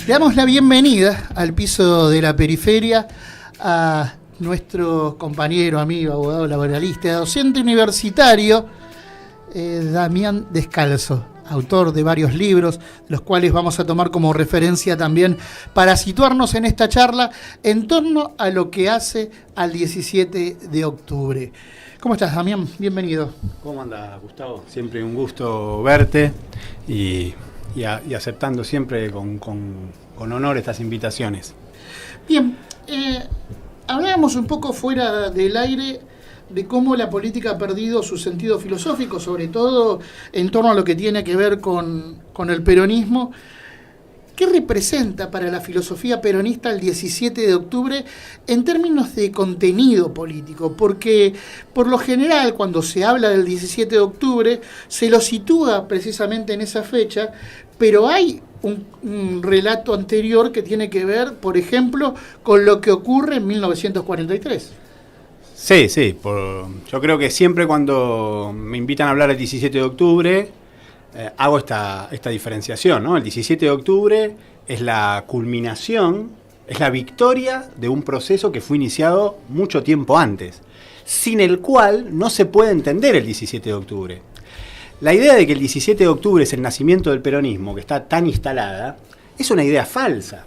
Le damos la bienvenida al piso de la periferia a nuestro compañero, amigo, abogado laboralista, docente universitario, Damián Descalzo, autor de varios libros, los cuales vamos a tomar como referencia también para situarnos en esta charla en torno a lo que hace al 17 de octubre. ¿Cómo estás, Damián? Bienvenido. ¿Cómo andas, Gustavo? Siempre un gusto verte y aceptando siempre con honor estas invitaciones. Bien, hablábamos un poco fuera del aire de cómo la política ha perdido su sentido filosófico, sobre todo en torno a lo que tiene que ver con el peronismo. ¿Qué representa para la filosofía peronista el 17 de octubre en términos de contenido político? Porque por lo general cuando se habla del 17 de octubre se lo sitúa precisamente en esa fecha, pero hay un relato anterior que tiene que ver, por ejemplo, con lo que ocurre en 1943. Sí, yo creo que siempre cuando me invitan a hablar del 17 de octubre, hago esta diferenciación, ¿no? El 17 de octubre es la culminación, es la victoria de un proceso que fue iniciado mucho tiempo antes, sin el cual no se puede entender el 17 de octubre. La idea de que el 17 de octubre es el nacimiento del peronismo, que está tan instalada, es una idea falsa.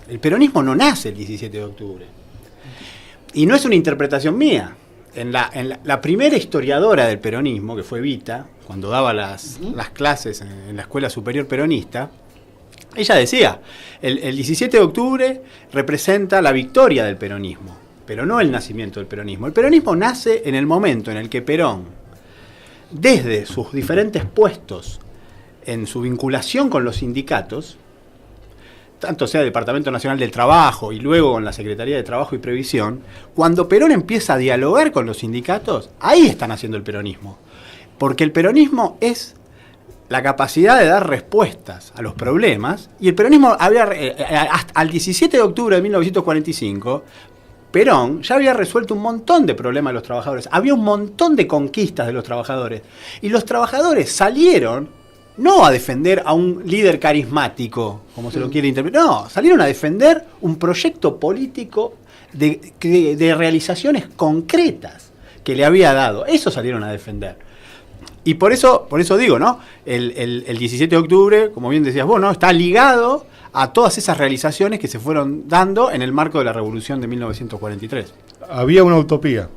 El peronismo no nace el 17 de octubre. Y no es una interpretación mía. La primera historiadora del peronismo, que fue Vita, cuando daba las clases en la Escuela Superior Peronista, ella decía, el 17 de octubre representa la victoria del peronismo, pero no el nacimiento del peronismo. El peronismo nace en el momento en el que Perón, desde sus diferentes puestos en su vinculación con los sindicatos, tanto sea el Departamento Nacional del Trabajo y luego con la Secretaría de Trabajo y Previsión, cuando Perón empieza a dialogar con los sindicatos, ahí está naciendo el peronismo. Porque el peronismo es la capacidad de dar respuestas a los problemas, y el peronismo había, hasta al 17 de octubre de 1945, Perón ya había resuelto un montón de problemas de los trabajadores, había un montón de conquistas de los trabajadores, y los trabajadores salieron no a defender a un líder carismático, como se lo quiere interpretar, no, salieron a defender un proyecto político de realizaciones concretas que le había dado, eso salieron a defender. Y por eso digo, ¿no? El 17 de octubre, como bien decías vos, ¿no? Está ligado a todas esas realizaciones que se fueron dando en el marco de la Revolución de 1943. Había una utopía.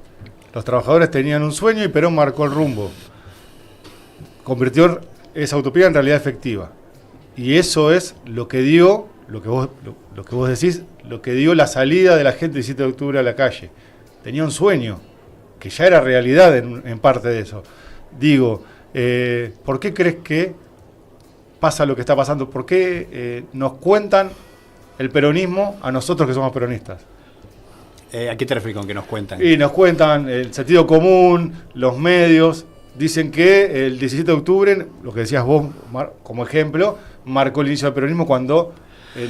Los trabajadores tenían un sueño y Perón marcó el rumbo. Convirtió esa utopía en realidad efectiva. Y eso es lo que dio, lo que vos decís, lo que dio la salida de la gente el 17 de octubre a la calle. Tenía un sueño, que ya era realidad en parte de eso. Digo, ¿por qué crees que pasa lo que está pasando? ¿Por qué nos cuentan el peronismo a nosotros que somos peronistas? ¿A qué te refieres con que nos cuentan? Y nos cuentan el sentido común, los medios. Dicen que el 17 de octubre, lo que decías vos como ejemplo, marcó el inicio del peronismo cuando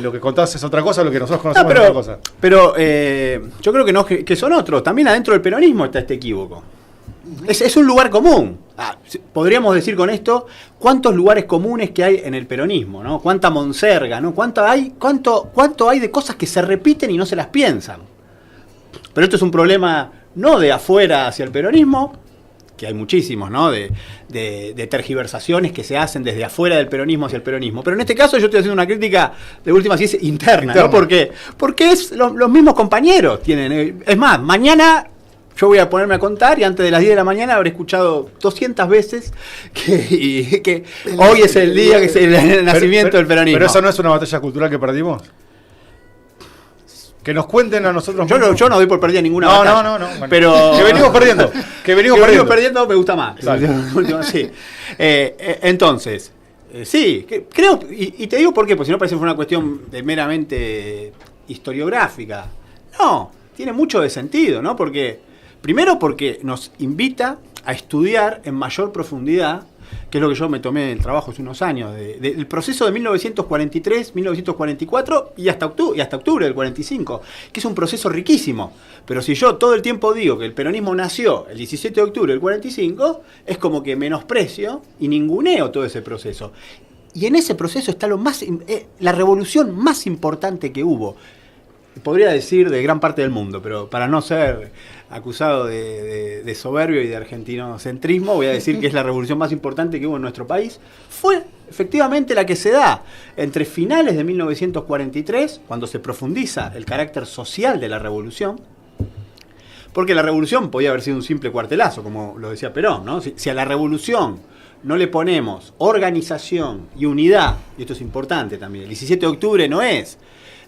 lo que contás es otra cosa, lo que nosotros conocemos es otra cosa. Pero yo creo que no, que son otros. También adentro del peronismo está este equívoco. Es un lugar común. Podríamos decir con esto cuántos lugares comunes que hay en el peronismo, ¿no? Cuánta monserga, ¿no? Cuánto hay de cosas que se repiten y no se las piensan. Pero esto es un problema no de afuera hacia el peronismo, que hay muchísimos, ¿no? De tergiversaciones que se hacen desde afuera del peronismo hacia el peronismo. Pero en este caso yo estoy haciendo una crítica de última, si es interna, ¿no? Porque es los mismos compañeros tienen. Es más, mañana yo voy a ponerme a contar y antes de las 10 de la mañana habré escuchado 200 veces que hoy es el día que es el nacimiento del peronismo. Pero eso no es una batalla cultural que perdimos. Que nos cuenten a nosotros. Yo no doy por perdida ninguna batalla. No. Bueno, pero que venimos perdiendo. Que venimos perdiendo me gusta más. Sí. Entonces, sí, creo, y te digo por qué, porque si no parece que fue una cuestión de meramente historiográfica. No, tiene mucho de sentido, ¿no? Primero porque nos invita a estudiar en mayor profundidad, que es lo que yo me tomé el trabajo hace unos años, del proceso de 1943, 1944 y hasta octubre del 45, que es un proceso riquísimo. Pero si yo todo el tiempo digo que el peronismo nació el 17 de octubre del 45, es como que menosprecio y ninguneo todo ese proceso. Y en ese proceso está la revolución más importante que hubo. Podría decir de gran parte del mundo, pero para no ser acusado de soberbio y de argentinocentrismo, voy a decir que es la revolución más importante que hubo en nuestro país. Fue efectivamente la que se da entre finales de 1943, cuando se profundiza el carácter social de la revolución, porque la revolución podía haber sido un simple cuartelazo, como lo decía Perón, ¿no? Si a la revolución no le ponemos organización y unidad, y esto es importante también, el 17 de octubre no es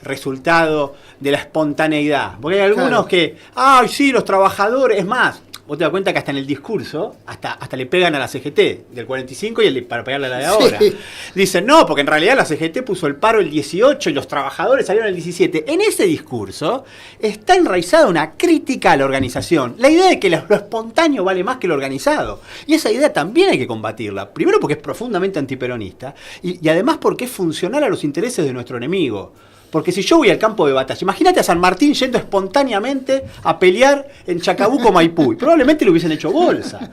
resultado de la espontaneidad, porque hay algunos que, ay sí, los trabajadores, es más, vos te das cuenta que hasta en el discurso, hasta le pegan a la CGT del 45 y para pegarle a la de ahora. Sí. Dicen, no, porque en realidad la CGT puso el paro el 18 y los trabajadores salieron el 17. En ese discurso está enraizada una crítica a la organización. La idea de que lo espontáneo vale más que lo organizado. Y esa idea también hay que combatirla. Primero porque es profundamente antiperonista y además porque es funcional a los intereses de nuestro enemigo. Porque si yo voy al campo de batalla, imagínate a San Martín yendo espontáneamente a pelear en Chacabuco, Maipú, y probablemente lo hubiesen hecho bolsa.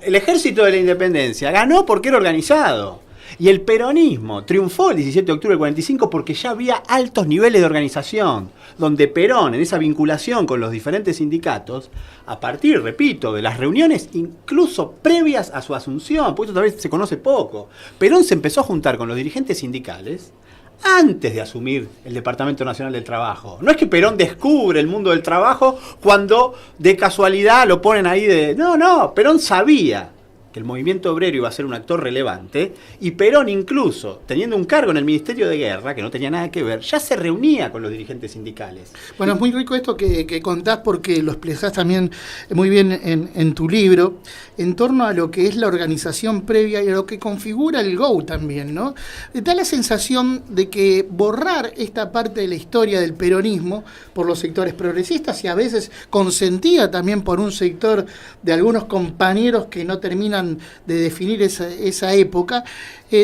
El ejército de la independencia ganó porque era organizado. Y el peronismo triunfó el 17 de octubre del 45 porque ya había altos niveles de organización, donde Perón, en esa vinculación con los diferentes sindicatos, a partir, repito, de las reuniones incluso previas a su asunción, porque esto todavía se conoce poco, Perón se empezó a juntar con los dirigentes sindicales antes de asumir el Departamento Nacional del Trabajo. No es que Perón descubre el mundo del trabajo cuando de casualidad lo ponen ahí de... No, Perón sabía que el movimiento obrero iba a ser un actor relevante y Perón incluso, teniendo un cargo en el Ministerio de Guerra, que no tenía nada que ver, ya se reunía con los dirigentes sindicales. Bueno, es muy rico esto que contás porque lo expresás también muy bien en tu libro, en torno a lo que es la organización previa y a lo que configura el GO también, ¿no? Da la sensación de que borrar esta parte de la historia del peronismo por los sectores progresistas y a veces consentida también por un sector de algunos compañeros que no terminan de definir esa época,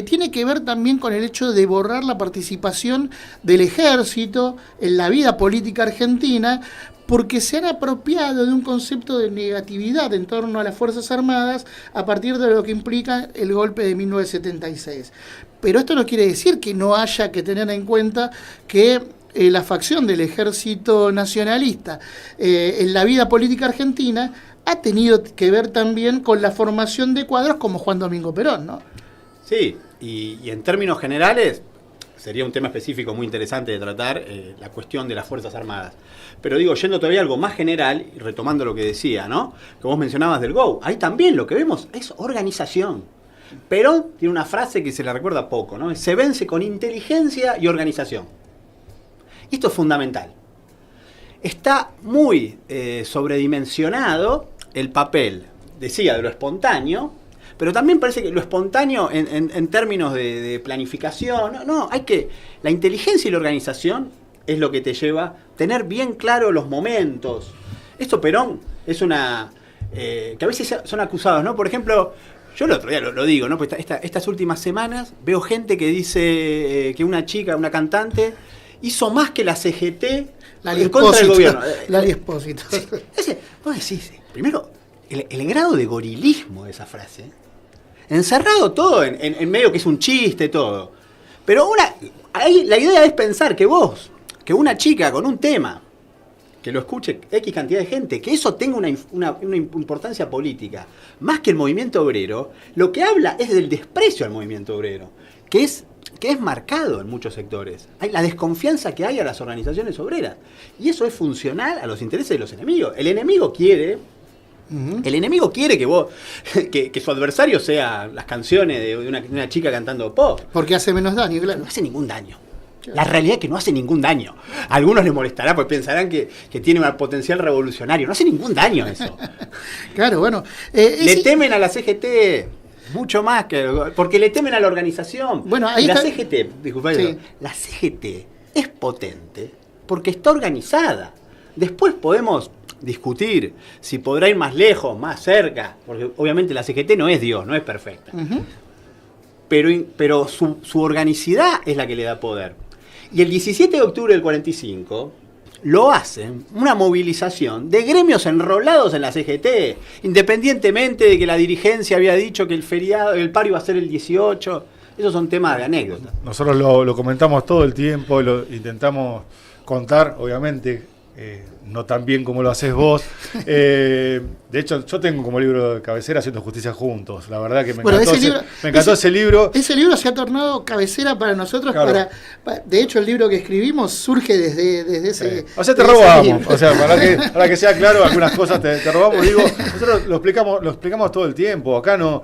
tiene que ver también con el hecho de borrar la participación del ejército en la vida política argentina, porque se han apropiado de un concepto de negatividad en torno a las Fuerzas Armadas a partir de lo que implica el golpe de 1976. Pero esto no quiere decir que no haya que tener en cuenta que la facción del ejército nacionalista en la vida política argentina ha tenido que ver también con la formación de cuadros como Juan Domingo Perón, ¿no? Sí, y en términos generales sería un tema específico muy interesante de tratar, la cuestión de las Fuerzas Armadas. Pero digo, yendo todavía a algo más general, y retomando lo que decía, ¿no? Que vos mencionabas del GO, ahí también lo que vemos es organización. Perón tiene una frase que se le recuerda poco, ¿no? Se vence con inteligencia y organización. Y esto es fundamental. Está muy sobredimensionado el papel, decía, de lo espontáneo, pero también parece que lo espontáneo en términos de planificación, la inteligencia y la organización es lo que te lleva a tener bien claro los momentos. Esto Perón es que a veces son acusados, ¿no? Por ejemplo, yo el otro día lo digo, ¿no? Pues estas últimas semanas veo gente que dice que una chica, una cantante, hizo más que la CGT en contra del gobierno. Lali Espósito. Vos decís, primero, el grado de gorilismo de esa frase, encerrado todo en medio que es un chiste, todo. Pero ahí la idea es pensar que una chica con un tema, que lo escuche X cantidad de gente, que eso tenga una importancia política, más que el movimiento obrero, lo que habla es del desprecio al movimiento obrero, que es marcado en muchos sectores. Hay la desconfianza que hay a las organizaciones obreras. Y eso es funcional a los intereses de los enemigos. El enemigo quiere que su adversario sea las canciones de una chica cantando pop. Porque hace menos daño, claro. No hace ningún daño. La realidad es que no hace ningún daño. A algunos les molestará porque pensarán que tiene un potencial revolucionario. No hace ningún daño eso. Claro, bueno. Le temen a la CGT. Mucho más porque le temen a la organización. Bueno, ahí la CGT, disculpa, sí. La CGT es potente porque está organizada. Después podemos discutir si podrá ir más lejos, más cerca, porque obviamente la CGT no es Dios, no es perfecta. Uh-huh. Pero su organicidad es la que le da poder. Y el 17 de octubre del 45, lo hacen una movilización de gremios enrolados en la CGT, independientemente de que la dirigencia había dicho que el paro iba a ser el 18. Esos son temas de anécdota. Nosotros lo comentamos todo el tiempo, lo intentamos contar, obviamente, no tan bien como lo haces vos. De hecho, yo tengo como libro de cabecera Haciendo Justicia Juntos. La verdad que me encantó ese libro. Ese libro se ha tornado cabecera para nosotros. Claro. De hecho, el libro que escribimos surge desde ese. O sea, te robamos. O sea, para que sea claro, algunas cosas te robamos. Digo, nosotros lo explicamos todo el tiempo. Acá no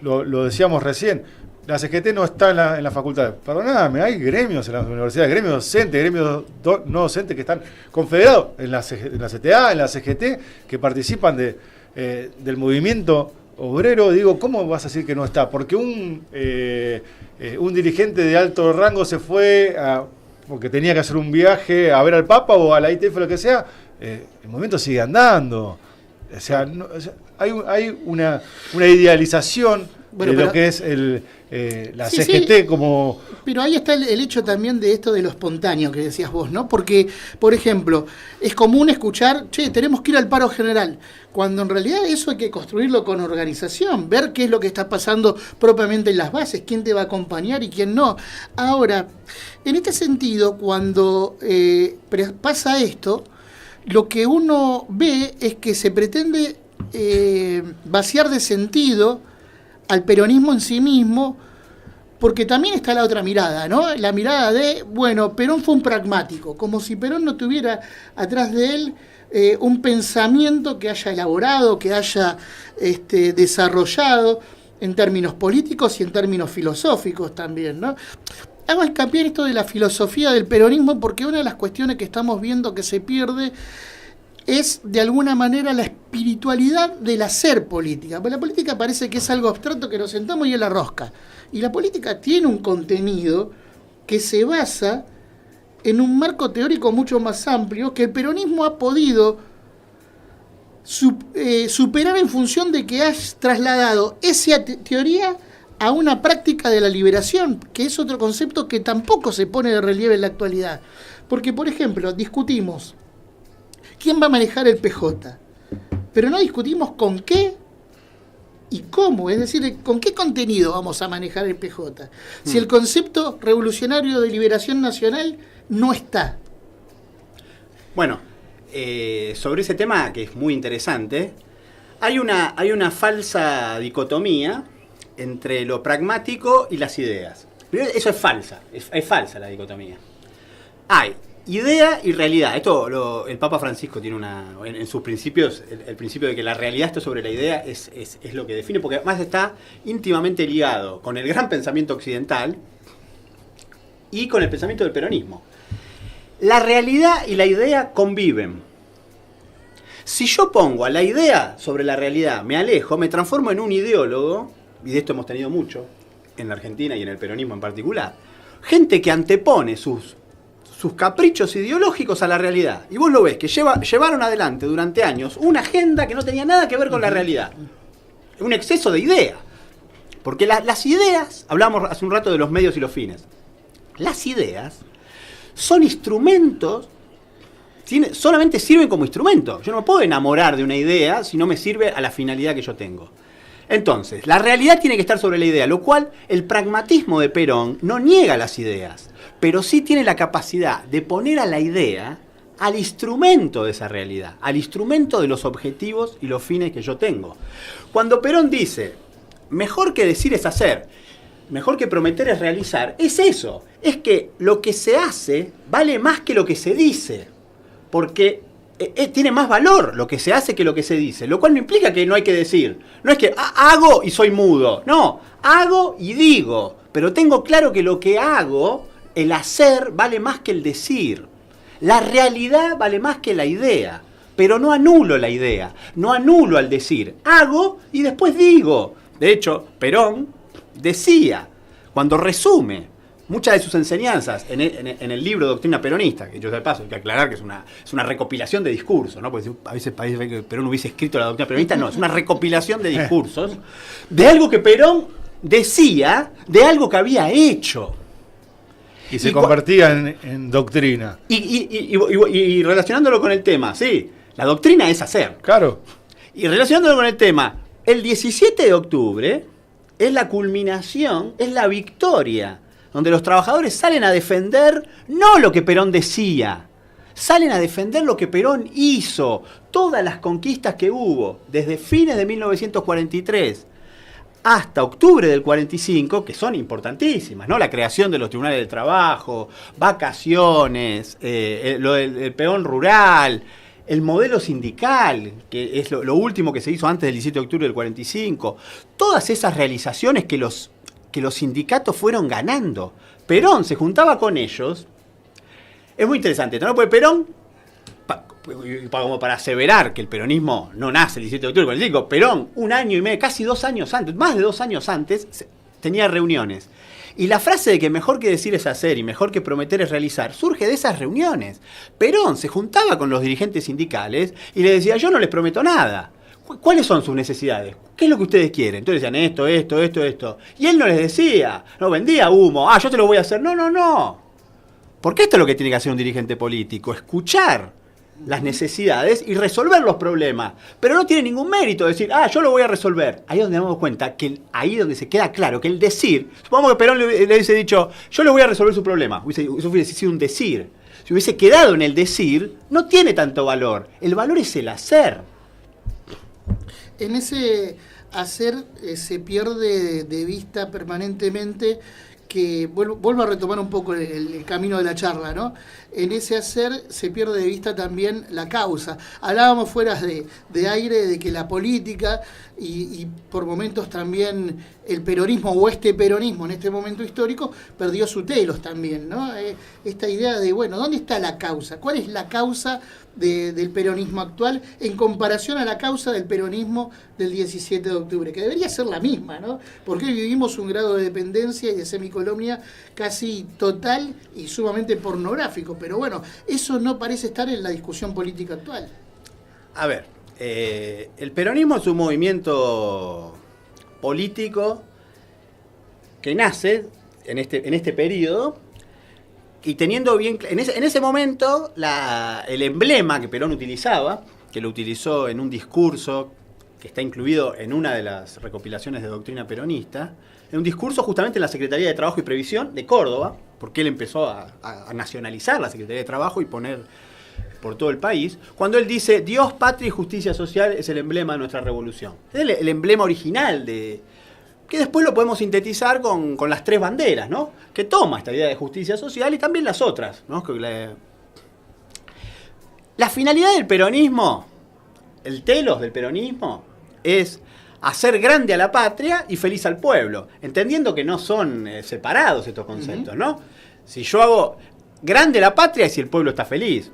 lo decíamos recién. La CGT no está en la facultad. Perdóname, hay gremios en las universidades, gremios docentes, gremios no docentes que están confederados en la CTA, en la CGT, que participan del movimiento obrero. Digo, ¿cómo vas a decir que no está? Porque un dirigente de alto rango se fue porque tenía que hacer un viaje a ver al Papa o a la ITF o lo que sea. El movimiento sigue andando. O sea, hay una idealización de lo que es la CGT sí. Como... Pero ahí está el hecho también de esto de lo espontáneo que decías vos, ¿no? Porque, por ejemplo, es común escuchar, tenemos que ir al paro general, cuando en realidad eso hay que construirlo con organización, ver qué es lo que está pasando propiamente en las bases, quién te va a acompañar y quién no. Ahora, en este sentido, cuando pasa esto, lo que uno ve es que se pretende vaciar de sentido al peronismo en sí mismo, porque también está la otra mirada, ¿no? La mirada de, bueno, Perón fue un pragmático, como si Perón no tuviera atrás de él un pensamiento que haya elaborado, que haya desarrollado en términos políticos y en términos filosóficos también, ¿no? Hago hincapié en esto de la filosofía del peronismo porque una de las cuestiones que estamos viendo que se pierde es de alguna manera la espiritualidad del hacer política. Porque la política parece que es algo abstracto que nos sentamos y es la rosca. Y la política tiene un contenido que se basa en un marco teórico mucho más amplio que el peronismo ha podido superar en función de que has trasladado esa teoría a una práctica de la liberación, que es otro concepto que tampoco se pone de relieve en la actualidad. Porque, por ejemplo, discutimos quién va a manejar el PJ, pero no discutimos con qué y cómo, es decir, con qué contenido vamos a manejar el PJ. Si el concepto revolucionario de liberación nacional no está. Bueno, sobre ese tema, que es muy interesante, hay una falsa dicotomía entre lo pragmático y las ideas. Primero, eso es falsa, es falsa la dicotomía. Hay idea y realidad. Esto el Papa Francisco tiene en sus principios, el principio de que la realidad está sobre la idea es lo que define, porque además está íntimamente ligado con el gran pensamiento occidental y con el pensamiento del peronismo. La realidad y la idea conviven. Si yo pongo a la idea sobre la realidad, me alejo, me transformo en un ideólogo, y de esto hemos tenido mucho en la Argentina y en el peronismo en particular, gente que antepone sus caprichos ideológicos a la realidad. Y vos lo ves, que llevaron adelante durante años una agenda que no tenía nada que ver con la realidad. Un exceso de idea. Porque las ideas, hablamos hace un rato de los medios y los fines, las ideas son instrumentos, solamente sirven como instrumento. Yo no me puedo enamorar de una idea si no me sirve a la finalidad que yo tengo. Entonces, la realidad tiene que estar sobre la idea, lo cual el pragmatismo de Perón no niega las ideas, pero sí tiene la capacidad de poner a la idea al instrumento de esa realidad, al instrumento de los objetivos y los fines que yo tengo. Cuando Perón dice, mejor que decir es hacer, mejor que prometer es realizar, es eso, es que lo que se hace vale más que lo que se dice, porque tiene más valor lo que se hace que lo que se dice, lo cual no implica que no hay que decir. No es que hago y soy mudo. No, hago y digo, pero tengo claro que lo que hago, el hacer, vale más que el decir. La realidad vale más que la idea, pero no anulo la idea, no anulo al decir. Hago y después digo. De hecho, Perón decía, cuando resume muchas de sus enseñanzas en el libro Doctrina Peronista, que yo de paso hay que aclarar que es una recopilación de discursos, ¿no? Porque a veces parece que Perón hubiese escrito la Doctrina Peronista, no, es una recopilación de discursos, de algo que Perón decía, de algo que había hecho. Y se convertía en doctrina. Y relacionándolo con el tema, sí, la doctrina es hacer. Claro. Y relacionándolo con el tema, el 17 de octubre es la culminación, es la victoria, donde los trabajadores salen a defender no lo que Perón decía, salen a defender lo que Perón hizo, todas las conquistas que hubo, desde fines de 1943 hasta octubre del 45, que son importantísimas, ¿no? La creación de los tribunales del trabajo, vacaciones, lo del peón rural, el modelo sindical, que es lo último que se hizo antes del 17 de octubre del 45, todas esas realizaciones que los sindicatos fueron ganando. Perón se juntaba con ellos. Es muy interesante, ¿no? Porque Perón, como para aseverar que el peronismo no nace el 17 de octubre del 45, Perón, un año y medio, casi 2 años antes, más de 2 años antes, tenía reuniones. Y la frase de que mejor que decir es hacer y mejor que prometer es realizar surge de esas reuniones. Perón se juntaba con los dirigentes sindicales y le decía, yo no les prometo nada. ¿Cuáles son sus necesidades? ¿Qué es lo que ustedes quieren? Entonces decían esto. Y él no les decía, no vendía humo, yo te lo voy a hacer. No. Porque esto es lo que tiene que hacer un dirigente político, escuchar las necesidades y resolver los problemas. Pero no tiene ningún mérito decir, yo lo voy a resolver. Ahí es donde damos cuenta, ahí es donde se queda claro que el decir, supongamos que Perón le hubiese dicho, yo le voy a resolver su problema, eso hubiese sido un decir. Si hubiese quedado en el decir, no tiene tanto valor. El valor es el hacer. En ese hacer se pierde de vista permanentemente que vuelvo a retomar un poco el camino de la charla, ¿no? En ese hacer se pierde de vista también la causa. Hablábamos fuera de aire de que la política y por momentos también el peronismo o este peronismo en este momento histórico perdió su telos también, ¿no? Esta idea de, bueno, ¿dónde está la causa? ¿Cuál es la causa del peronismo actual en comparación a la causa del peronismo del 17 de octubre? Que debería ser la misma, ¿no? Porque hoy vivimos un grado de dependencia y de semicolonia casi total y sumamente pornográfico. Pero bueno, eso no parece estar en la discusión política actual. A ver, el peronismo es un movimiento político que nace en este periodo y teniendo bien en ese momento el emblema que Perón utilizaba, que lo utilizó en un discurso que está incluido en una de las recopilaciones de doctrina peronista, en un discurso justamente en la Secretaría de Trabajo y Previsión de Córdoba, porque él empezó a nacionalizar la Secretaría de Trabajo y poner por todo el país, cuando él dice, Dios, patria y justicia social es el emblema de nuestra revolución. Es el emblema original que después lo podemos sintetizar con las 3 banderas, ¿no? Que toma esta idea de justicia social y también las otras, ¿no? La finalidad del peronismo, el telos del peronismo, es hacer grande a la patria y feliz al pueblo, entendiendo que no son separados estos conceptos, ¿no? Si yo hago grande la patria es si el pueblo está feliz.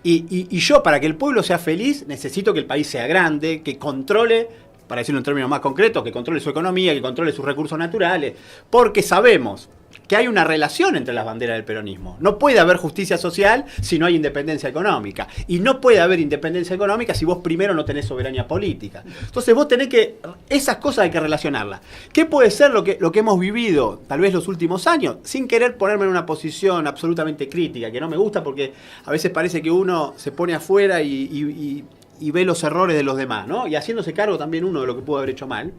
Y yo, para que el pueblo sea feliz, necesito que el país sea grande, que controle, para decirlo en términos más concretos, que controle su economía, que controle sus recursos naturales, porque sabemos que hay una relación entre las banderas del peronismo. No puede haber justicia social si no hay independencia económica. Y no puede haber independencia económica si vos primero no tenés soberanía política. Entonces vos tenés que... Esas cosas hay que relacionarlas. ¿Qué puede ser lo que hemos vivido tal vez los últimos años? Sin querer ponerme en una posición absolutamente crítica, que no me gusta porque a veces parece que uno se pone afuera y ve los errores de los demás, ¿no? Y haciéndose cargo también uno de lo que pudo haber hecho mal.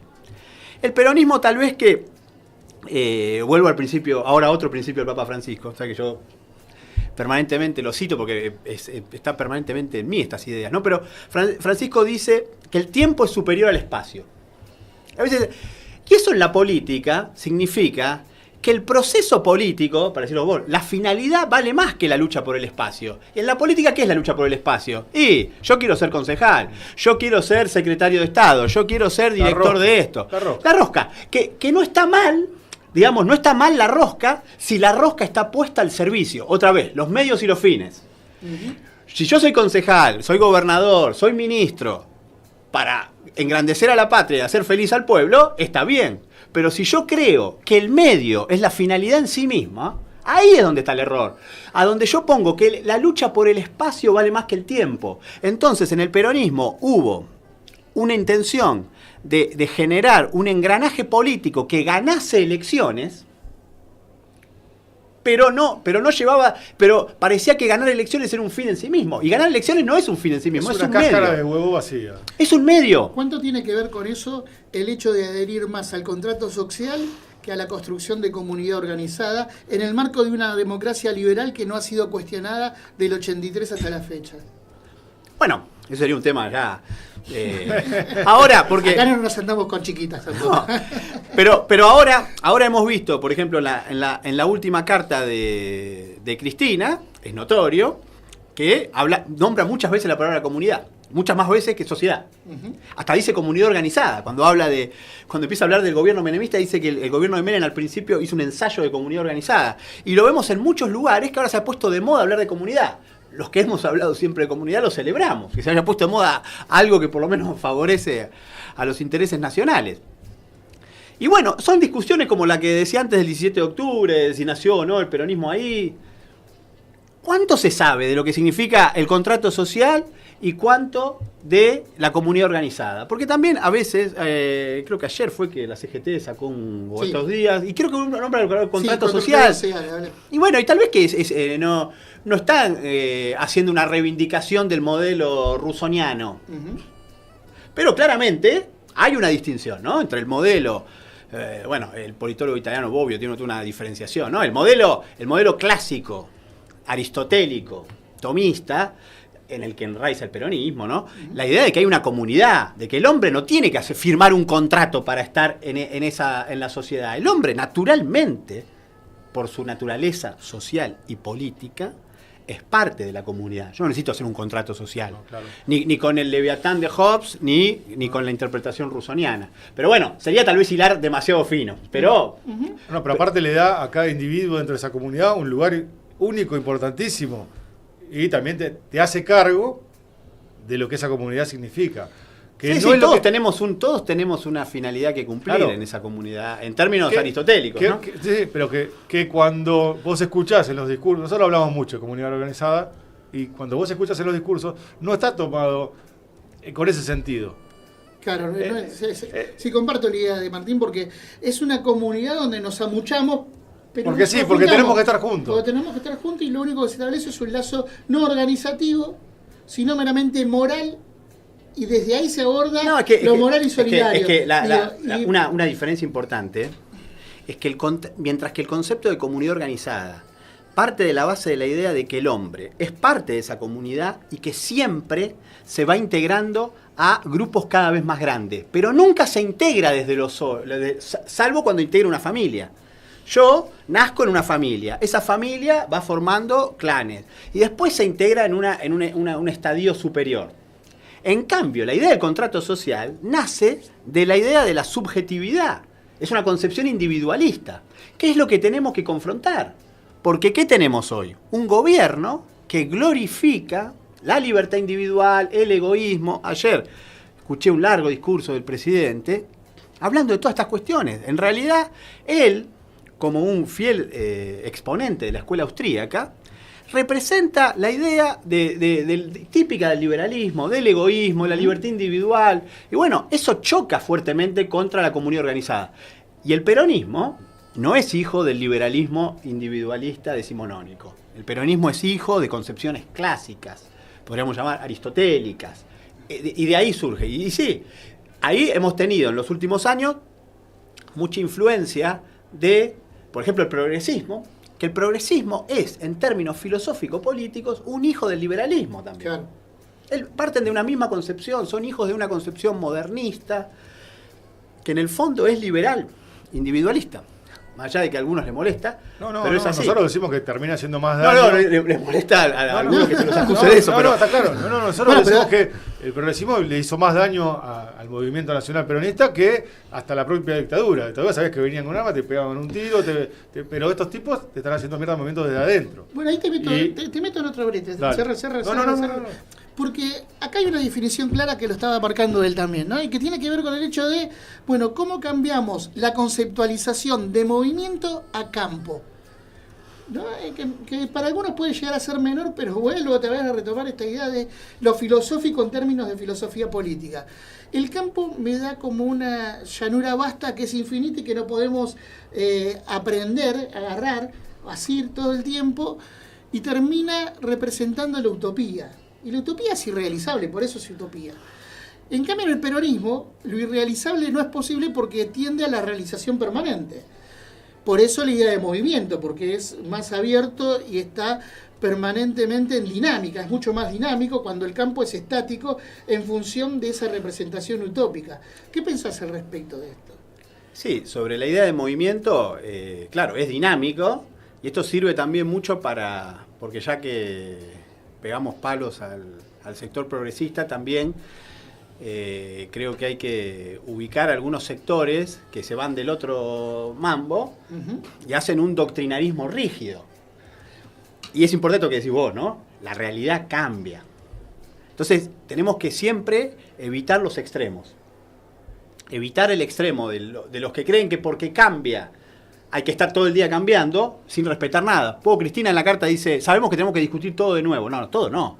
El peronismo tal vez que... vuelvo al principio, ahora a otro principio del Papa Francisco, o sea que yo permanentemente lo cito porque está permanentemente en mí estas ideas, ¿no? Pero Francisco dice que el tiempo es superior al espacio. A veces, y eso en la política significa que el proceso político, para decirlo vos, la finalidad vale más que la lucha por el espacio. ¿Y en la política qué es la lucha por el espacio? Y yo quiero ser concejal, yo quiero ser secretario de Estado, yo quiero ser director de esto. La rosca, que no está mal. Digamos, no está mal la rosca si la rosca está puesta al servicio. Otra vez, los medios y los fines. Si yo soy concejal, soy gobernador, soy ministro, para engrandecer a la patria y hacer feliz al pueblo, está bien. Pero si yo creo que el medio es la finalidad en sí misma, ahí es donde está el error. A donde yo pongo que la lucha por el espacio vale más que el tiempo. Entonces, en el peronismo hubo una intención de generar un engranaje político que ganase elecciones, pero no llevaba, pero parecía que ganar elecciones era un fin en sí mismo. Y ganar elecciones no es un fin en sí mismo, es un cáscara medio. de huevo vacía. Es un medio. ¿Cuánto tiene que ver con eso el hecho de adherir más al contrato social que a la construcción de comunidad organizada en el marco de una democracia liberal que no ha sido cuestionada del 83 hasta la fecha? Bueno, eso sería un tema ya. Ahora, porque... Acá no nos andamos con chiquitas tampoco. No, pero ahora hemos visto, por ejemplo, en la última carta de Cristina, es notorio, que nombra muchas veces la palabra comunidad. Muchas más veces que sociedad. Hasta dice comunidad organizada. Cuando empieza a hablar del gobierno menemista, dice que el gobierno de Menem al principio hizo un ensayo de comunidad organizada. Y lo vemos en muchos lugares que ahora se ha puesto de moda hablar de comunidad. Los que hemos hablado siempre de comunidad lo celebramos. Que se haya puesto de moda algo que por lo menos favorece a los intereses nacionales. Y bueno, son discusiones como la que decía antes del 17 de octubre, si nació o no el peronismo ahí. ¿Cuánto se sabe de lo que significa el contrato social y cuánto de la comunidad organizada? Porque también a veces, creo que ayer fue que la CGT sacó o estos días, y creo que uno nombra el contrato social. Y bueno, y tal vez que no están haciendo una reivindicación del modelo rusoniano. Pero claramente hay una distinción, ¿no? Entre el modelo, el politólogo italiano Bobbio tiene una diferenciación, ¿no? El modelo clásico, aristotélico, tomista, en el que enraiza el peronismo, ¿no? La idea de que hay una comunidad, de que el hombre no tiene que firmar un contrato para estar en la sociedad. El hombre, naturalmente, por su naturaleza social y política, es parte de la comunidad. Yo no necesito hacer un contrato social, no, claro. ni con el Leviatán de Hobbes, ni con la interpretación rusoniana. Pero bueno, sería tal vez hilar demasiado fino. Pero pero aparte le da a cada individuo dentro de esa comunidad un lugar único, importantísimo. Y también te hace cargo de lo que esa comunidad significa. Que sí, no es todos tenemos una finalidad que cumplir en esa comunidad, en términos aristotélicos, ¿no? Sí, pero que cuando vos escuchás en los discursos, nosotros hablamos mucho de comunidad organizada, y cuando vos escuchás en los discursos, no está tomado con ese sentido. Claro, sí comparto la idea de Martín, porque es una comunidad donde nos amuchamos. Porque sí, porque tenemos que estar juntos. Porque tenemos que estar juntos y lo único que se establece es un lazo no organizativo, sino meramente moral, y desde ahí se aborda lo moral y solidario. Una diferencia importante es que mientras que el concepto de comunidad organizada parte de la base de la idea de que el hombre es parte de esa comunidad y que siempre se va integrando a grupos cada vez más grandes, pero nunca se integra salvo cuando integra una familia. Yo nazco en una familia, esa familia va formando clanes y después se integra en un estadio superior. En cambio, la idea del contrato social nace de la idea de la subjetividad. Es una concepción individualista. ¿Qué es lo que tenemos que confrontar? Porque ¿qué tenemos hoy? Un gobierno que glorifica la libertad individual, el egoísmo. Ayer escuché un largo discurso del presidente hablando de todas estas cuestiones. En realidad, él, como un fiel exponente de la escuela austríaca, representa la idea típica del liberalismo, del egoísmo, la libertad individual. Y bueno, eso choca fuertemente contra la comunidad organizada. Y el peronismo no es hijo del liberalismo individualista decimonónico. El peronismo es hijo de concepciones clásicas, podríamos llamar aristotélicas. Y de ahí surge. Y sí, ahí hemos tenido en los últimos años mucha influencia de, por ejemplo, el progresismo, que el progresismo es, en términos filosófico-políticos, un hijo del liberalismo también. Claro. Parten de una misma concepción, son hijos de una concepción modernista, que en el fondo es liberal, individualista. Más allá de que a algunos les molesta, pero es así. Nosotros decimos que termina siendo más daño. Les molesta a algunos que se los acuse de eso. Está claro. Nosotros decimos que el progresismo le hizo más daño al movimiento nacional peronista que hasta la propia dictadura. La dictadura sabés que venían con armas, te pegaban un tiro, pero estos tipos te están haciendo mierda al movimiento desde adentro. Bueno, ahí te meto en otro brete. Cerra. Porque acá hay una definición clara que lo estaba marcando él también, ¿no? Y que tiene que ver con el hecho de, bueno, cómo cambiamos la conceptualización de movimiento a campo. ¿No? Que para algunos puede llegar a ser menor, pero vuelvo otra vez a retomar esta idea de lo filosófico en términos de filosofía política. El campo me da como una llanura vasta que es infinita y que no podemos aprender, agarrar así todo el tiempo, y termina representando la utopía. Y la utopía es irrealizable, por eso es utopía. En cambio, en el peronismo, lo irrealizable no es posible porque tiende a la realización permanente. Por eso la idea de movimiento, porque es más abierto y está permanentemente en dinámica, es mucho más dinámico cuando el campo es estático en función de esa representación utópica. ¿Qué pensás al respecto de esto? Sí, sobre la idea de movimiento, claro, es dinámico y esto sirve también mucho porque ya que pegamos palos al sector progresista, también creo que hay que ubicar algunos sectores que se van del otro mambo y hacen un doctrinarismo rígido. Y es importante lo que decís vos, ¿no? La realidad cambia. Entonces, tenemos que siempre evitar los extremos. Evitar el extremo de los que creen que porque cambia hay que estar todo el día cambiando sin respetar nada. Cristina en la carta dice, sabemos que tenemos que discutir todo de nuevo. No, todo no.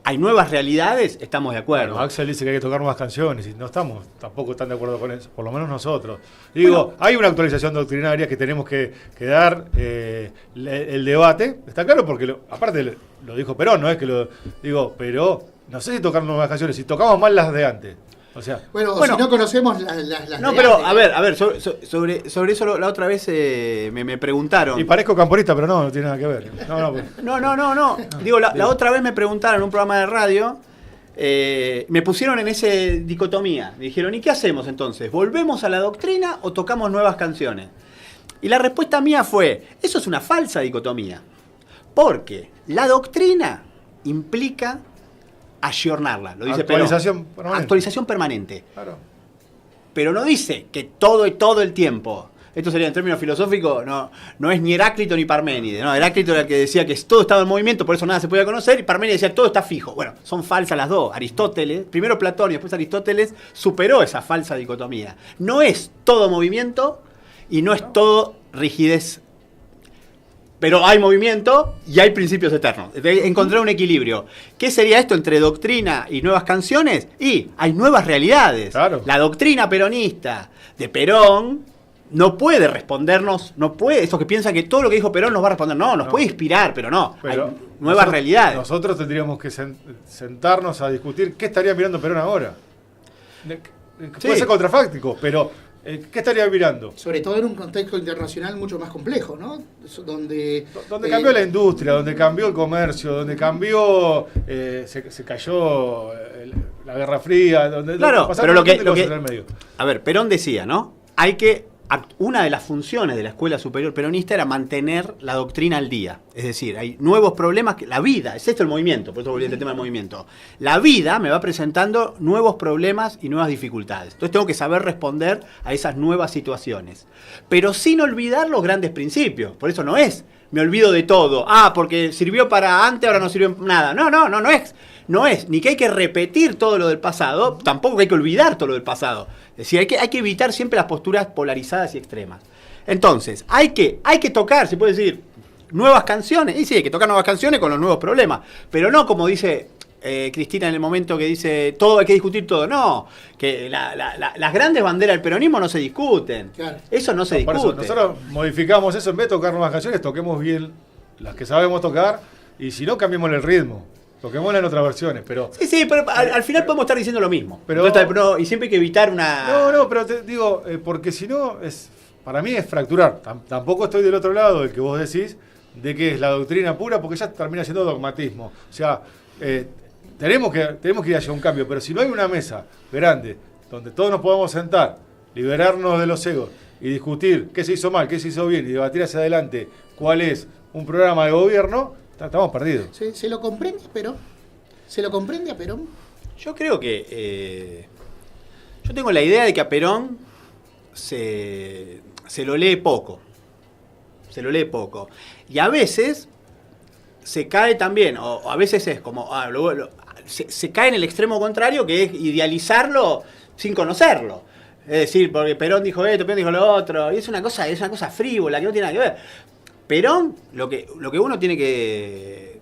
Hay nuevas realidades, estamos de acuerdo. Bueno, Axel dice que hay que tocar nuevas canciones y no estamos tampoco tan de acuerdo con eso, por lo menos nosotros. Digo, bueno, hay una actualización doctrinaria que tenemos que dar el debate, está claro, porque aparte lo dijo Perón, no es que lo digo, pero no sé si tocar nuevas canciones, si tocamos mal las de antes. O sea, bueno, si no conocemos las no, pero antes. A ver, sobre eso la otra vez me preguntaron. Y parezco camporista, pero no tiene nada que ver. No. Digo, la otra vez me preguntaron en un programa de radio, me pusieron en esa dicotomía. Me dijeron, ¿y qué hacemos entonces? ¿Volvemos a la doctrina o tocamos nuevas canciones? Y la respuesta mía fue, eso es una falsa dicotomía. Porque la doctrina implica ayornarla, lo dice actualización Perón. Permanente. Actualización permanente. Claro. Pero no dice que todo el tiempo. Esto sería en términos filosóficos, no es ni Heráclito ni Parménides. No, Heráclito era el que decía que todo estaba en movimiento, por eso nada se podía conocer, y Parménides decía todo está fijo. Bueno, son falsas las dos. Aristóteles, primero Platón y después Aristóteles, superó esa falsa dicotomía. No es todo movimiento y no es todo rigidez. Pero hay movimiento y hay principios eternos. Encontrar un equilibrio. ¿Qué sería esto entre doctrina y nuevas canciones? Y hay nuevas realidades. Claro. La doctrina peronista de Perón no puede respondernos, estos que piensan que todo lo que dijo Perón nos va a responder. No, nos puede inspirar, pero no. Pero hay nuevas realidades. Nosotros tendríamos que sentarnos a discutir qué estaría mirando Perón ahora. Puede ser contrafáctico, pero ¿qué estaría mirando? Sobre todo en un contexto internacional mucho más complejo, ¿no? Donde cambió la industria, donde cambió el comercio, donde cambió, se cayó la Guerra Fría, donde claro, pero lo que en el medio. A ver, Perón decía, ¿no? Una de las funciones de la Escuela Superior Peronista era mantener la doctrina al día. Es decir, hay nuevos problemas, la vida, es esto el movimiento, por eso volví al tema del movimiento. La vida me va presentando nuevos problemas y nuevas dificultades. Entonces tengo que saber responder a esas nuevas situaciones. Pero sin olvidar los grandes principios. Por eso no es, me olvido de todo. Porque sirvió para antes, ahora no sirvió nada. No es. No es ni que hay que repetir todo lo del pasado, tampoco que hay que olvidar todo lo del pasado. Es decir, hay que evitar siempre las posturas polarizadas y extremas. Entonces, hay que tocar, se puede decir, nuevas canciones. Y sí, hay que tocar nuevas canciones con los nuevos problemas. Pero no como dice Cristina en el momento que dice, todo hay que discutir todo. No, que las grandes banderas del peronismo no se discuten. Claro. Eso no se discute. Por eso nosotros modificamos eso, en vez de tocar nuevas canciones, toquemos bien las que sabemos tocar y si no, cambiemos el ritmo. Toquémosla en otras versiones, pero... Sí, pero al final podemos estar diciendo lo mismo. Pero, y siempre hay que evitar una... No, pero te digo, porque si no, para mí es fracturar. Tampoco estoy del otro lado del que vos decís, de que es la doctrina pura, porque ya termina siendo dogmatismo. O sea, tenemos que ir hacia un cambio, pero si no hay una mesa grande, donde todos nos podamos sentar, liberarnos de los egos, y discutir qué se hizo mal, qué se hizo bien, y debatir hacia adelante cuál es un programa de gobierno... Estamos perdidos. ¿Se lo comprende a Perón? ¿Se lo comprende a Perón? Yo creo que... yo tengo la idea de que a Perón se lo lee poco. Se lo lee poco. Y a veces se cae también, o a veces es como... se cae en el extremo contrario, que es idealizarlo sin conocerlo. Es decir, porque Perón dijo esto, Perón dijo lo otro. Y es una cosa frívola, que no tiene nada que ver. Perón, lo que uno tiene que...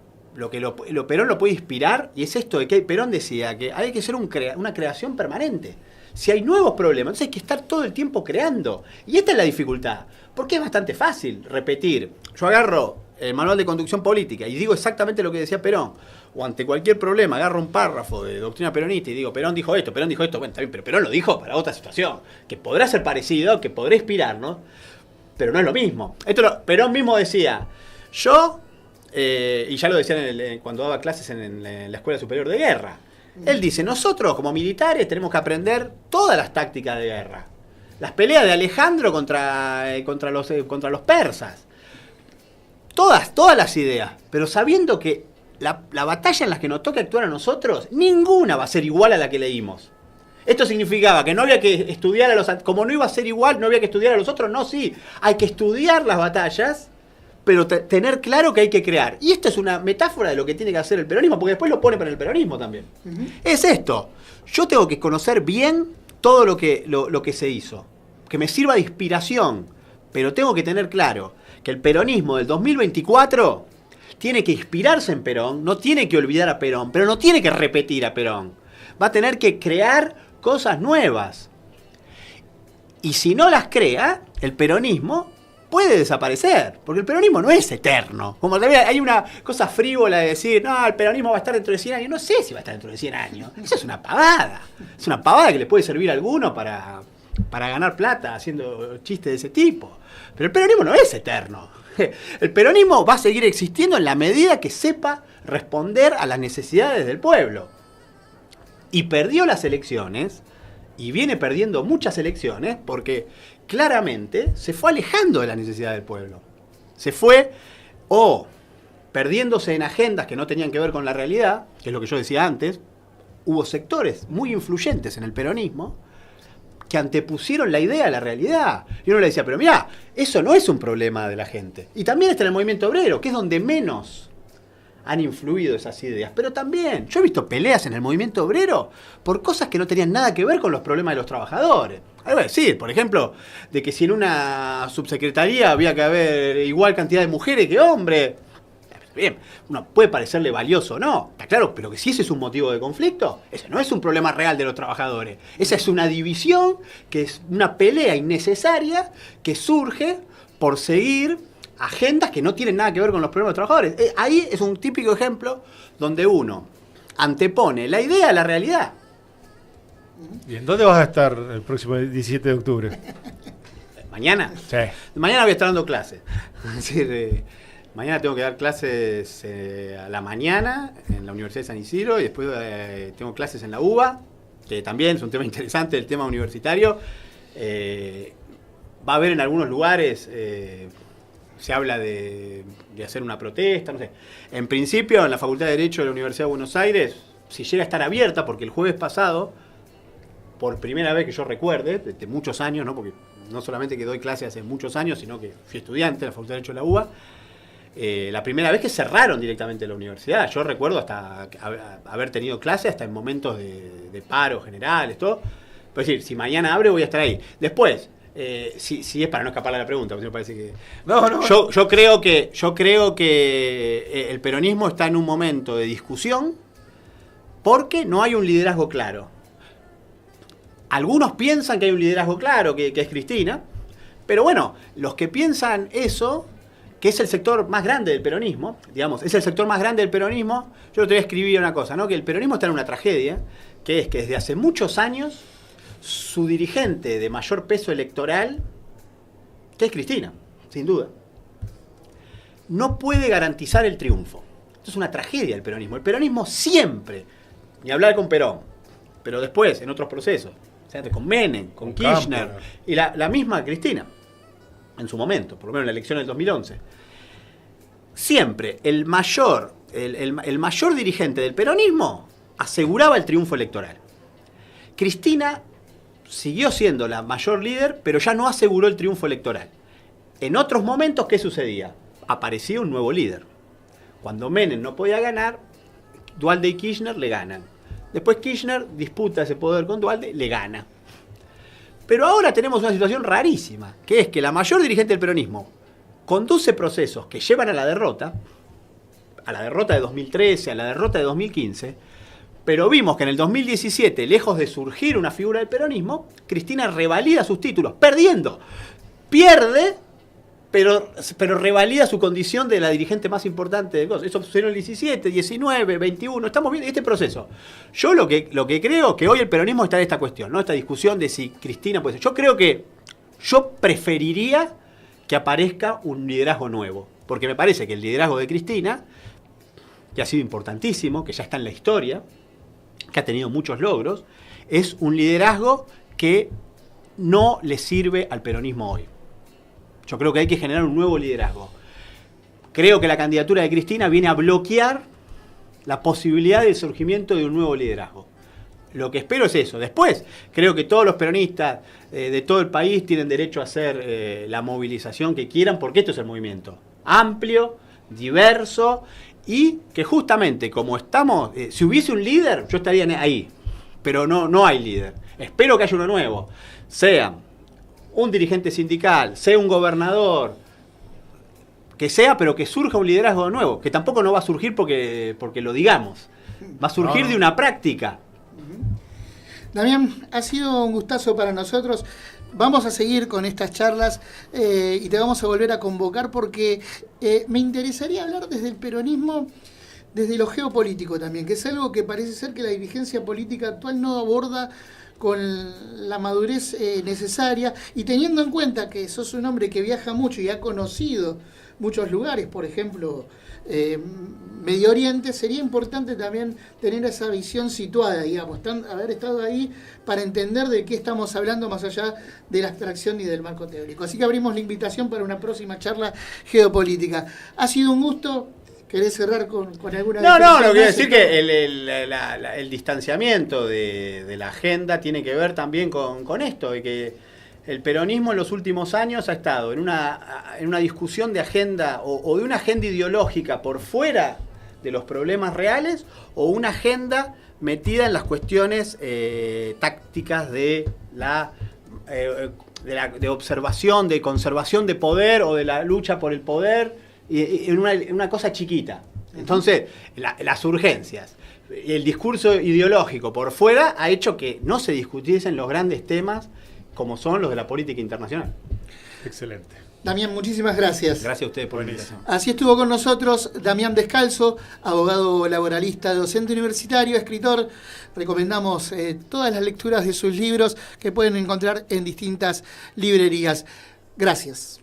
Perón lo puede inspirar, y es esto de que Perón decía que hay que ser una creación permanente. Si hay nuevos problemas, entonces hay que estar todo el tiempo creando. Y esta es la dificultad, porque es bastante fácil repetir. Yo agarro el manual de conducción política y digo exactamente lo que decía Perón, o ante cualquier problema agarro un párrafo de doctrina peronista y digo, Perón dijo esto, bueno, está bien, pero Perón lo dijo para otra situación, que podrá ser parecido, que podrá inspirarnos, pero no es lo mismo. Perón mismo decía, yo, y ya lo decía cuando daba clases en la Escuela Superior de Guerra, él dice, nosotros como militares tenemos que aprender todas las tácticas de guerra. Las peleas de Alejandro contra los persas. Todas las ideas. Pero sabiendo que la batalla en la que nos toca actuar a nosotros, ninguna va a ser igual a la que leímos. Esto significaba que no había que estudiar como no iba a ser igual, no había que estudiar a los otros. No, sí. Hay que estudiar las batallas, pero tener claro que hay que crear. Y esto es una metáfora de lo que tiene que hacer el peronismo, porque después lo pone para el peronismo también. Es esto. Yo tengo que conocer bien todo lo que se hizo. Que me sirva de inspiración. Pero tengo que tener claro que el peronismo del 2024 tiene que inspirarse en Perón, no tiene que olvidar a Perón, pero no tiene que repetir a Perón. Va a tener que crear cosas nuevas. Y si no las crea, el peronismo puede desaparecer, porque el peronismo no es eterno. Como también hay una cosa frívola de decir, no, el peronismo va a estar dentro de 100 años. No sé si va a estar dentro de 100 años. Eso es una pavada. Es una pavada que le puede servir a alguno para ganar plata haciendo chistes de ese tipo. Pero el peronismo no es eterno. El peronismo va a seguir existiendo en la medida que sepa responder a las necesidades del pueblo. Y perdió las elecciones, y viene perdiendo muchas elecciones, porque claramente se fue alejando de la necesidad del pueblo. Se fue perdiéndose en agendas que no tenían que ver con la realidad, que es lo que yo decía antes. Hubo sectores muy influyentes en el peronismo que antepusieron la idea a la realidad. Y uno le decía, pero mirá, eso no es un problema de la gente. Y también está en el movimiento obrero, que es donde menos han influido esas ideas. Pero también, yo he visto peleas en el movimiento obrero por cosas que no tenían nada que ver con los problemas de los trabajadores. Algo a decir, por ejemplo, de que si en una subsecretaría había que haber igual cantidad de mujeres que hombres. Bien, uno puede parecerle valioso o no, está claro, pero que si ese es un motivo de conflicto, ese no es un problema real de los trabajadores. Esa es una división, que es una pelea innecesaria que surge por seguir agendas que no tienen nada que ver con los problemas de los trabajadores. Ahí es un típico ejemplo donde uno antepone la idea a la realidad. ¿Y en dónde vas a estar el próximo 17 de octubre? ¿Mañana? Sí. Mañana voy a estar dando clases. Es decir, mañana tengo que dar clases a la mañana en la Universidad de San Isidro y después tengo clases en la UBA, que también es un tema interesante, el tema universitario. Va a haber en algunos lugares, se habla de hacer una protesta, no sé. En principio, en la Facultad de Derecho de la Universidad de Buenos Aires, si llega a estar abierta, porque el jueves pasado, por primera vez que yo recuerde, desde muchos años, ¿no? Porque no solamente que doy clases hace muchos años, sino que fui estudiante de la Facultad de Derecho de la UBA, la primera vez que cerraron directamente la universidad. Yo recuerdo hasta haber tenido clases hasta en momentos de paros generales, todo. Es decir, si mañana abre voy a estar ahí. Después, si es para no escapar a la pregunta, porque me parece que... No. Yo creo que el peronismo está en un momento de discusión porque no hay un liderazgo claro. Algunos piensan que hay un liderazgo claro, que es Cristina, pero bueno, los que piensan eso, que es el sector más grande del peronismo, digamos, es el sector más grande del peronismo, yo te voy a escribir una cosa, ¿no? Que el peronismo está en una tragedia, que es que desde hace muchos años su dirigente de mayor peso electoral, que es Cristina, sin duda, no puede garantizar el triunfo. Esto es una tragedia del peronismo. El peronismo siempre, ni hablar con Perón, pero después, en otros procesos, con Menem, con Kirchner, y la misma Cristina, en su momento, por lo menos en la elección del 2011. Siempre el mayor dirigente del peronismo aseguraba el triunfo electoral. Cristina siguió siendo la mayor líder, pero ya no aseguró el triunfo electoral. En otros momentos, ¿qué sucedía? Aparecía un nuevo líder. Cuando Menem no podía ganar, Duhalde y Kirchner le ganan. Después Kirchner disputa ese poder con Duhalde, le gana. Pero ahora tenemos una situación rarísima, que es que la mayor dirigente del peronismo conduce procesos que llevan a la derrota de 2013, a la derrota de 2015, Pero vimos que en el 2017, lejos de surgir una figura del peronismo, Cristina revalida sus títulos, perdiendo. Pierde, pero revalida su condición de la dirigente más importante del COS. Eso sucedió en el 17, 19, 21, estamos viendo este proceso. Yo lo que creo que hoy el peronismo está en esta cuestión, ¿no? Esta discusión de si Cristina puede ser. Yo preferiría que aparezca un liderazgo nuevo, porque me parece que el liderazgo de Cristina, que ha sido importantísimo, que ya está en la historia, que ha tenido muchos logros, es un liderazgo que no le sirve al peronismo hoy. Yo creo que hay que generar un nuevo liderazgo. Creo que la candidatura de Cristina viene a bloquear la posibilidad del surgimiento de un nuevo liderazgo. Lo que espero es eso. Después, creo que todos los peronistas de todo el país tienen derecho a hacer la movilización que quieran, porque esto es el movimiento amplio, diverso, y que justamente como estamos, si hubiese un líder, yo estaría ahí, pero no hay líder. Espero que haya uno nuevo, sea un dirigente sindical, sea un gobernador, que sea, pero que surja un liderazgo nuevo, que tampoco no va a surgir porque lo digamos, va a surgir de una práctica. Damián, ha sido un gustazo para nosotros. Vamos a seguir con estas charlas y te vamos a volver a convocar porque me interesaría hablar desde el peronismo, desde lo geopolítico también, que es algo que parece ser que la dirigencia política actual no aborda con la madurez necesaria, y teniendo en cuenta que sos un hombre que viaja mucho y ha conocido muchos lugares, por ejemplo, Medio Oriente, sería importante también tener esa visión situada, digamos, haber estado ahí para entender de qué estamos hablando más allá de la abstracción y del marco teórico. Así que abrimos la invitación para una próxima charla geopolítica. Ha sido un gusto. ¿Querés cerrar con alguna? No, lo quiero decir que el distanciamiento de la agenda tiene que ver también con esto, de que el peronismo en los últimos años ha estado en una discusión de agenda o de una agenda ideológica por fuera de los problemas reales, o una agenda metida en las cuestiones tácticas de observación, de conservación de poder o de la lucha por el poder, y en una cosa chiquita. Entonces, las urgencias y el discurso ideológico por fuera ha hecho que no se discutiesen los grandes temas como son los de la política internacional. Excelente. Damián, muchísimas gracias. Gracias a ustedes por la invitación. Así estuvo con nosotros Damián Descalzo, abogado laboralista, docente universitario, escritor. Recomendamos todas las lecturas de sus libros que pueden encontrar en distintas librerías. Gracias.